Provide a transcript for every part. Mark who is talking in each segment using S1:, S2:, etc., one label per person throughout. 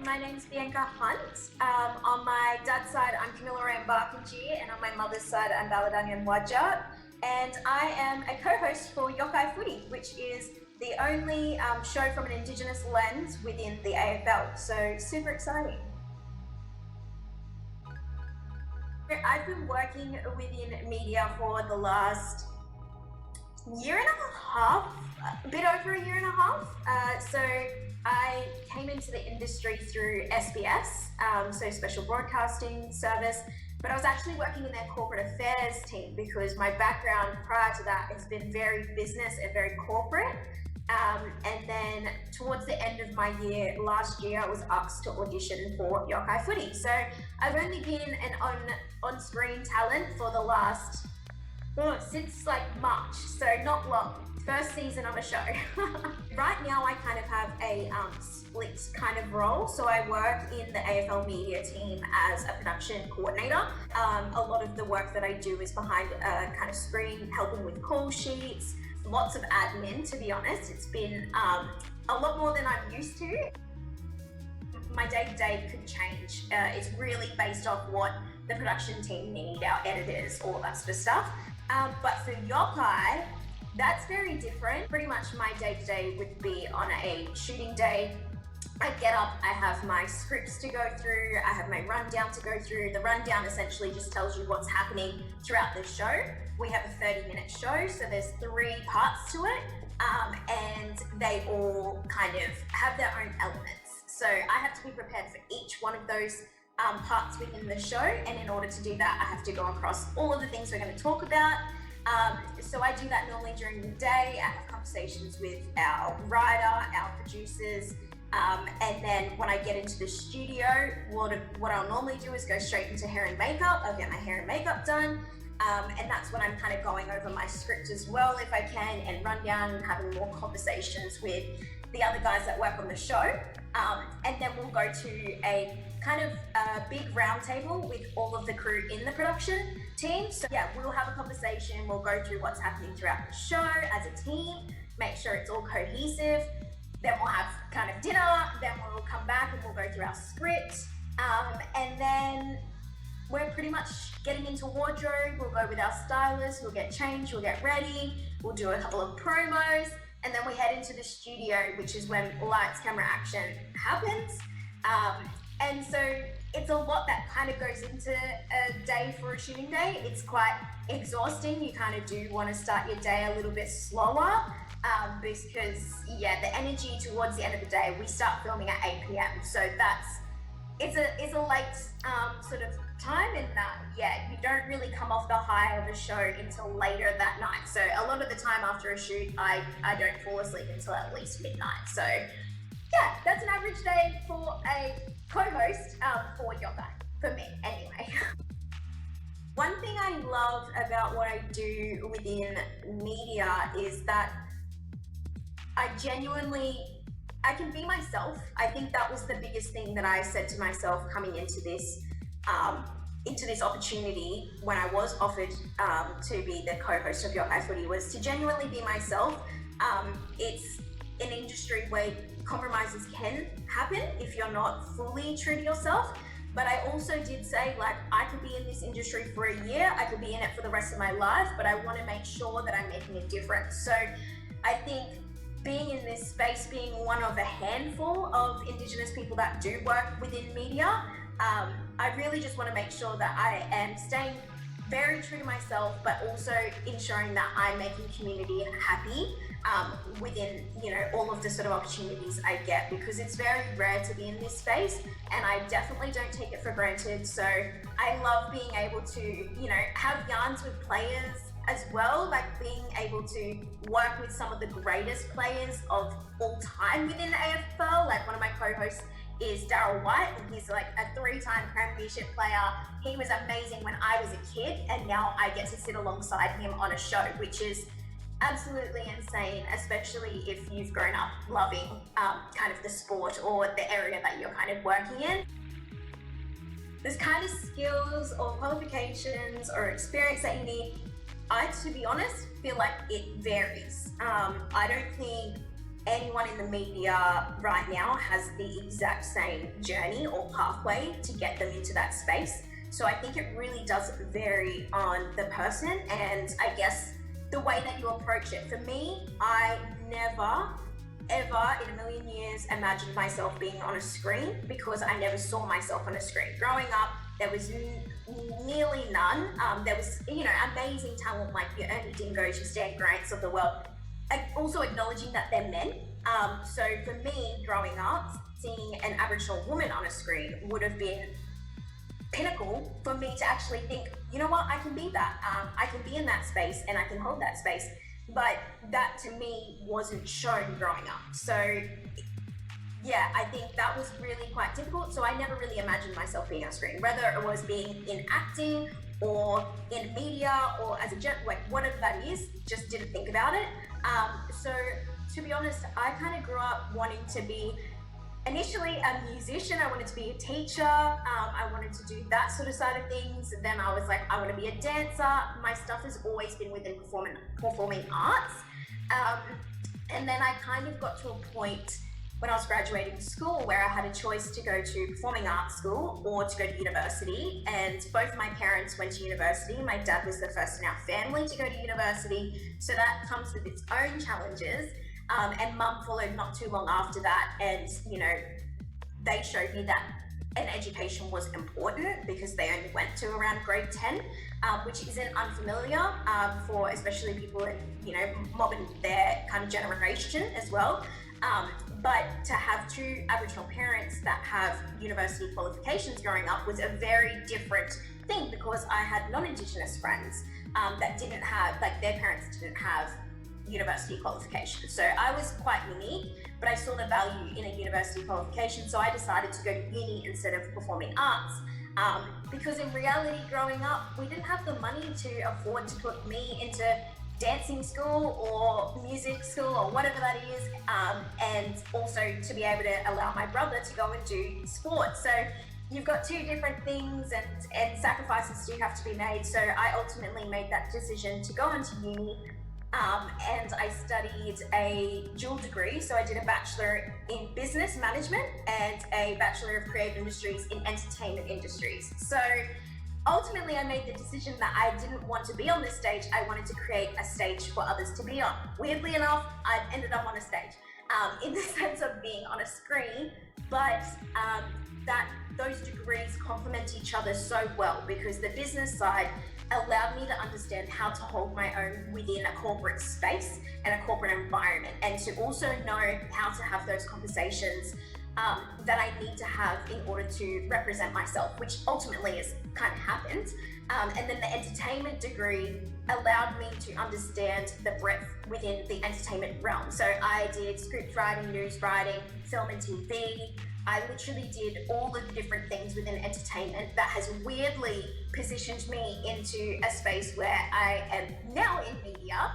S1: my name's Bianca Hunt. On my dad's side, I'm Camilla Rambarkaji, and on my mother's side, I'm Baladanyan Wajat. And I am a co-host for Yokai Footy, which is the only show from an Indigenous lens within the AFL. So super exciting. I've been working within media for the last year and a half, a bit over a year and a half. So I came into the industry through SBS, so Special Broadcasting Service, but I was actually working in their corporate affairs team because my background prior to that has been very business and very corporate. And then towards the end of my year, last year, I was asked to audition for Yokai Footy. So I've only been an on-screen talent for the last, since like March, so not long. First season of a show. Right now I kind of have a split kind of role. So I work in the AFL media team as a production coordinator. A lot of the work that I do is behind a kind of screen, helping with call sheets, lots of admin, to be honest. It's been a lot more than I'm used to. My day-to-day could change. It's really based off what the production team need, our editors, all that sort of stuff. But for Yokai, that's very different. Pretty much my day-to-day would be on a shooting day. I get up, I have my scripts to go through, I have my rundown to go through. The rundown essentially just tells you what's happening throughout the show. We have a 30-minute show, so there's 3 parts to it, and they all kind of have their own elements. So I have to be prepared for each one of those parts within the show, and in order to do that, I have to go across all of the things we're going to talk about. So I do that normally during the day. I have conversations with our writer, our producers, and then when I get into the studio, what I'll normally do is go straight into hair and makeup. I'll get my hair and makeup done, and that's when I'm kind of going over my script as well, if I can, and run down and having more conversations with the other guys that work on the show. And then we'll go to a kind of big round table with all of the crew in the production team. So yeah, we'll have a conversation, we'll go through what's happening throughout the show as a team, make sure it's all cohesive. Then we'll have kind of dinner, then we'll come back and we'll go through our script. And then we're pretty much getting into wardrobe. We'll go with our stylist, we'll get changed, we'll get ready, we'll do a couple of promos, and then we head into the studio, which is when lights, camera, action happens. And so it's a lot that kind of goes into a day for a shooting day. It's quite exhausting. You kind of do want to start your day a little bit slower because yeah, the energy towards the end of the day, we start filming at 8 p.m. So it's a late sort of time in that, yeah, you don't really come off the high of a show until later that night. So a lot of the time after a shoot, I don't fall asleep until at least midnight. So yeah, that's an average day for a co-host for Yokai, for me anyway. One thing I love about what I do within media is that I can be myself. I think that was the biggest thing that I said to myself coming into this opportunity when I was offered to be the co-host of Yokai Footy, was to genuinely be myself. It's an industry where compromises can happen if you're not fully true to yourself. But I also did say, like, I could be in this industry for a year, I could be in it for the rest of my life, but I want to make sure that I'm making a difference. So I think being in this space, being one of a handful of Indigenous people that do work within media, I really just want to make sure that I am staying very true to myself, but also ensuring that I'm making community happy within, you know, all of the sort of opportunities I get, because it's very rare to be in this space and I definitely don't take it for granted. So I love being able to, you know, have yarns with players as well, like being able to work with some of the greatest players of all time within the AFL. Like one of my co-hosts is Daryl White, and he's like a 3-time premiership player. He was amazing when I was a kid, and now I get to sit alongside him on a show, which is absolutely insane, especially if you've grown up loving kind of the sport or the area that you're kind of working in. There's kind of skills or qualifications or experience that you need. I, to be honest, feel like it varies. I don't think anyone in the media right now has the exact same journey or pathway to get them into that space. So I think it really does vary on the person, and I guess the way that you approach it. For me, I never, ever in a million years imagined myself being on a screen, because I never saw myself on a screen. Growing up, there was nearly none. There was, amazing talent like your Ernie Dingos, your Stan Grants of the world. Also acknowledging that they're men. So for me, growing up, seeing an Aboriginal woman on a screen would have been pinnacle for me to actually think, you know what, I can be that. I can be in that space and I can hold that space. But that to me wasn't shown growing up. So yeah, I think that was really quite difficult. So I never really imagined myself being on screen, whether it was being in acting or in media or as a whatever that is, just didn't think about it. So to be honest, I kind of grew up wanting to be initially a musician. I wanted to be a teacher. I wanted to do that sort of side of things. Then I was like, I want to be a dancer. My stuff has always been within performing arts. And then I kind of got to a point when I was graduating school where I had a choice to go to performing arts school or to go to university. And both my parents went to university. My dad was the first in our family to go to university. So that comes with its own challenges. And mum followed not too long after that. And, they showed me that an education was important because they only went to around grade 10, which isn't unfamiliar for especially people in, mob and their kind of generation as well. But to have two Aboriginal parents that have university qualifications growing up was a very different thing, because I had non-Indigenous friends that didn't have, like their parents didn't have university qualifications. So I was quite unique, but I saw the value in a university qualification. So I decided to go to uni instead of performing arts. Because in reality, growing up, we didn't have the money to afford to put me into dancing school or music school or whatever that is, and also to be able to allow my brother to go and do sports. So you've got two different things, and sacrifices do have to be made. So I ultimately made that decision to go into uni, and I studied a dual degree. So I did a Bachelor in Business Management and a Bachelor of Creative Industries in Entertainment Industries. So ultimately, I made the decision that I didn't want to be on this stage. I wanted to create a stage for others to be on. Weirdly enough, I ended up on a stage in the sense of being on a screen, but that those degrees complement each other so well, because the business side allowed me to understand how to hold my own within a corporate space and a corporate environment, and to also know how to have those conversations that I need to have in order to represent myself, which ultimately has kind of happened. And then the entertainment degree allowed me to understand the breadth within the entertainment realm. So I did script writing, news writing, film and TV. I literally did all of the different things within entertainment that has weirdly positioned me into a space where I am now in media.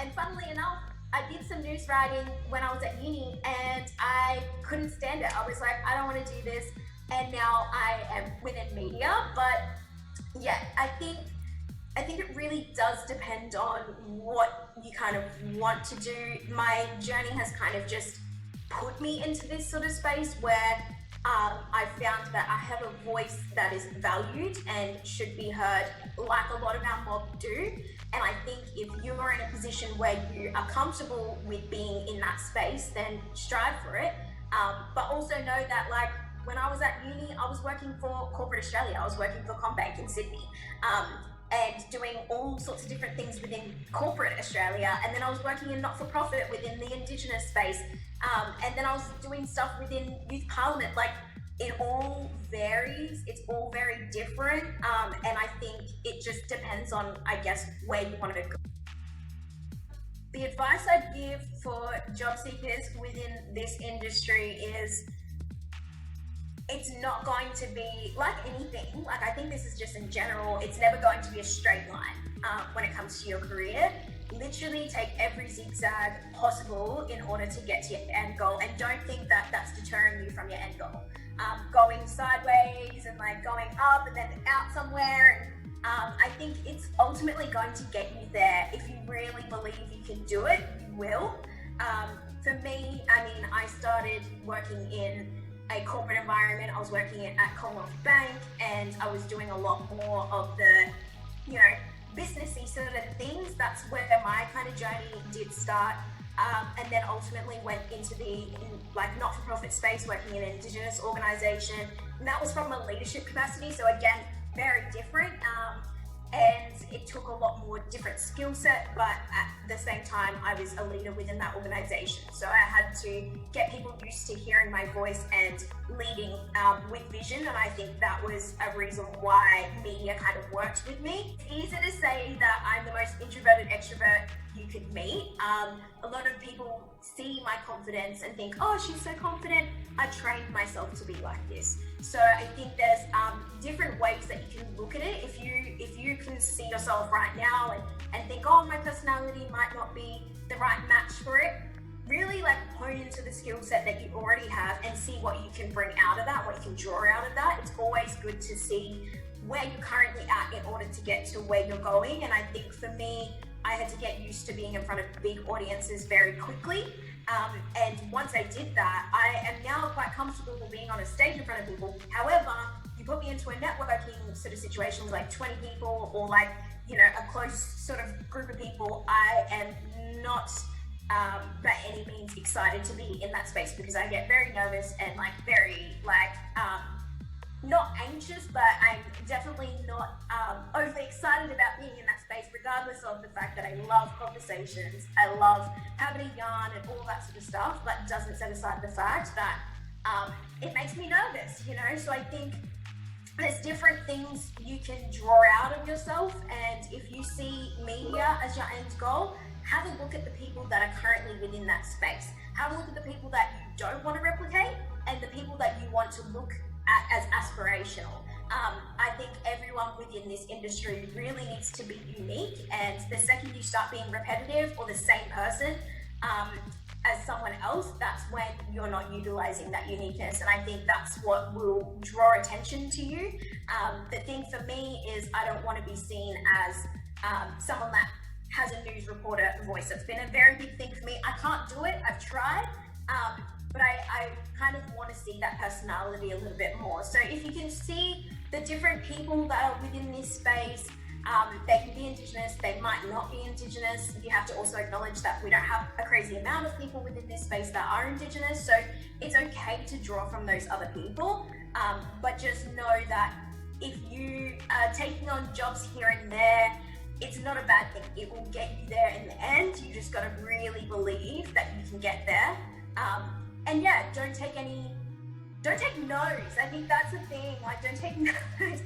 S1: And funnily enough, I did some news writing when I was at uni, and I couldn't stand it. I was like, I don't want to do this. And now I am within media. But yeah, I think it really does depend on what you kind of want to do. My journey has kind of just put me into this sort of space where I found that I have a voice that is valued and should be heard, like a lot of our mob do. And I think if you're in a position where you are comfortable with being in that space, then strive for it. But also know that, like, when I was at uni, I was working for corporate Australia. I was working for Combank in Sydney, and doing all sorts of different things within corporate Australia. And then I was working in not-for-profit within the Indigenous space. And then I was doing stuff within youth parliament. Like, it all varies. It's all very different. And I think it just depends on, I guess, where you want to go. The advice I'd give for job seekers within this industry is, it's not going to be like anything. Like, I think this is just in general, it's never going to be a straight line when it comes to your career. Literally take every zigzag possible in order to get to your end goal, and don't think that that's deterring you from your end goal. Going sideways and like going up and then out somewhere, I think it's ultimately going to get you there. If you really believe you can do it, you will. For me, I mean, I started working in a corporate environment. I was working at Commonwealth Bank, and I was doing a lot more of the, you know, businessy sort of things. That's where my kind of journey did start. And then ultimately went into the not-for-profit space, working in an Indigenous organisation, and that was from a leadership capacity. So again, very different, and it took a lot more different skill set. But at the same time, I was a leader within that organisation, so I had to get people used to hearing my voice and leading with vision. And I think that was a reason why media kind of worked with me. It's easy to say that I'm the most introverted extrovert you could meet. A lot of people see my confidence and think, oh, she's so confident. I trained myself to be like this. So I think there's different ways that you can look at it. If you can see yourself right now and think, oh, my personality might not be the right match for it, really hone into the skill set that you already have and see what you can bring out of that, what you can draw out of that. It's always good to see where you're currently at in order to get to where you're going. And I think for me, I had to get used to being in front of big audiences very quickly. And once I did that, I am now quite comfortable being on a stage in front of people. However, you put me into a networking sort of situation with 20 people or a close sort of group of people, I am not by any means excited to be in that space, because I get very nervous and very not anxious, but I'm definitely not overly excited about being in that space, regardless of the fact that I love conversations, I love having a yarn and all that sort of stuff, but doesn't set aside the fact that it makes me nervous, So I think there's different things you can draw out of yourself, and if you see media as your end goal, have a look at the people that are currently within that space. Have a look at the people that you don't want to replicate and the people that you want to look at as aspirational. I think everyone within this industry really needs to be unique, and the second you start being repetitive or the same person as someone else, that's when you're not utilizing that uniqueness. And I think that's what will draw attention to you. The thing for me is I don't want to be seen as someone that has a news reporter voice. It's been a very big thing for me. I can't do it, I've tried, but I kind of want to see that personality a little bit more. So if you can see the different people that are within this space, they can be Indigenous, they might not be Indigenous. You have to also acknowledge that we don't have a crazy amount of people within this space that are Indigenous, so it's okay to draw from those other people, but just know that if you are taking on jobs here and there, it's not a bad thing. It will get you there in the end. You just got to really believe that you can get there. And yeah, don't take no's. I think that's the thing. Don't take no's.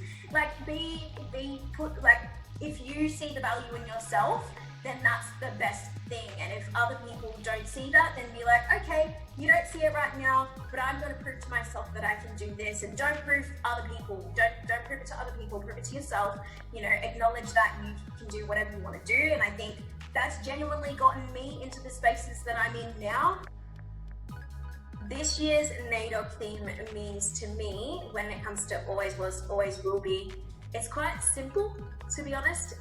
S1: If you see the value in yourself, then that's the best thing. And if other people don't see that, then be like, okay, you don't see it right now, but I'm going to prove to myself that I can do this. And don't prove other people. Don't prove it to other people. Prove it to yourself. Acknowledge that you can do whatever you want to do. And I think that's genuinely gotten me into the spaces that I'm in now. This year's NAIDOC theme means to me, when it comes to always was, always will be, it's quite simple, to be honest.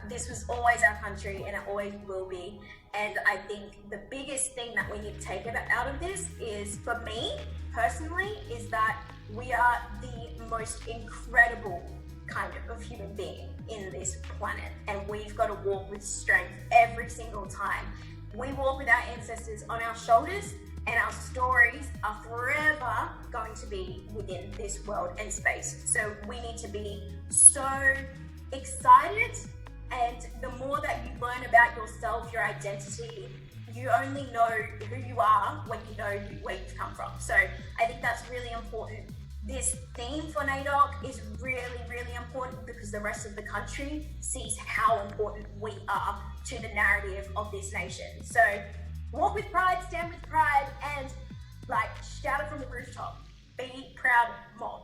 S1: This was always our country and it always will be. And I think the biggest thing that we need to take out of this is, for me personally, is that we are the most incredible kind of human being in this planet. And we've got to walk with strength every single time. We walk with our ancestors on our shoulders, and our stories are forever going to be within this world and space. So we need to be so excited, and the more that you learn about yourself, your identity, you only know who you are when you know where you've come from. So I think that's really important. This theme for NAIDOC is really, really important because the rest of the country sees how important we are to the narrative of this nation. So walk with pride, stand with pride, and shout it from the rooftop. Be proud, Mom.